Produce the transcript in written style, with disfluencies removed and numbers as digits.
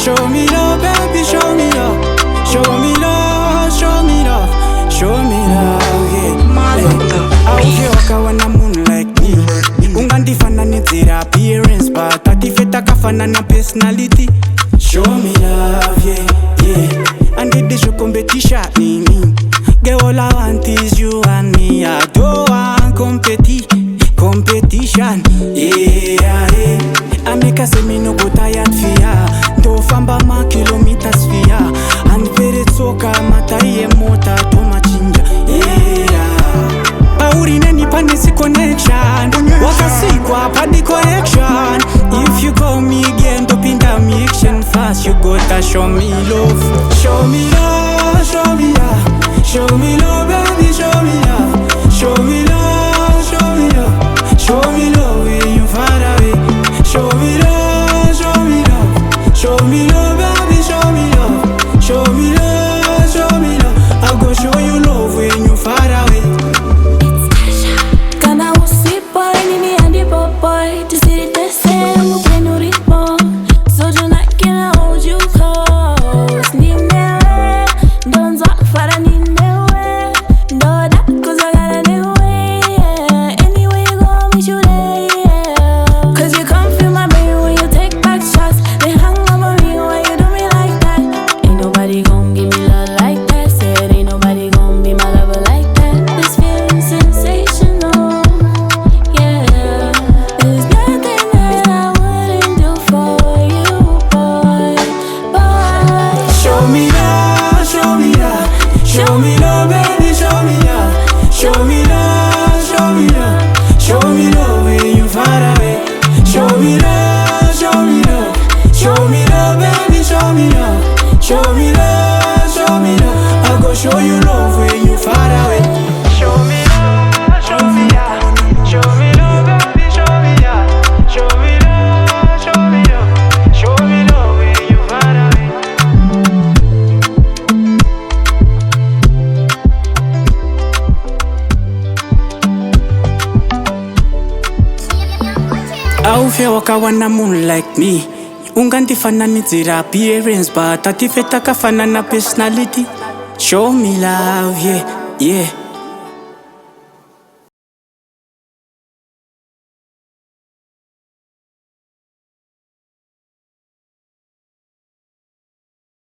Show me love, baby, show me love. Show me love, show me love. Show me love, yeah. I feel like I wanna moon like me. Ungandifana nizira appearance, but atifeta kafana na personality. Show me love, yeah, yeah. And did this show competition, me. Girl, all I want is you and me. I don't want competition, yeah, yeah. I make a say me no go tired fear. Don't famba ma kilometers fear. And pere soka matai mota to machinja, yeah. Pauri neni panisi connection. Wakasikwa pa the correction. If you call me again, to pinta me action fast. You gotta show me love. Show me love, show me love. Show me love, baby, show me love. Show me love, show me love. Show me love when you far away. Show me love, show me love. Show me love, baby, show me love. Show me love, show me love. I go show you love when you far away. It's Tasha. Kana sweet boy, nini andi pop boy. To see the same, we no ritmo. So tonight can I hold you close? Nimewe, don't talk for a nimewe. No that 'cause I got a new way. Yeah. Anyway you go, me should lay. Yeah. 'Cause you come feel my brain when you take back shots. They hang over me when you do me like that. Ain't nobody gon' give me love like that. Said ain't nobody gon' be my lover like that. This feeling sensational. Yeah. There's nothing that I wouldn't do for you, boy. Show me love, show me love. Show me love, baby, show me love. Show me love, show me love. Show me love when you far away. Show me love, show me love. Show me love, baby, show me love. Show me love, show me love. I go show you love when you far away. Show me love, show me love. Show me love, baby, show me love. Show me love, show me love. Show me love when you far away. I feel like I wanna moon like me. Ungandifana nizira appearance, but atifeta kafana na personality. Show me love, yeah, yeah.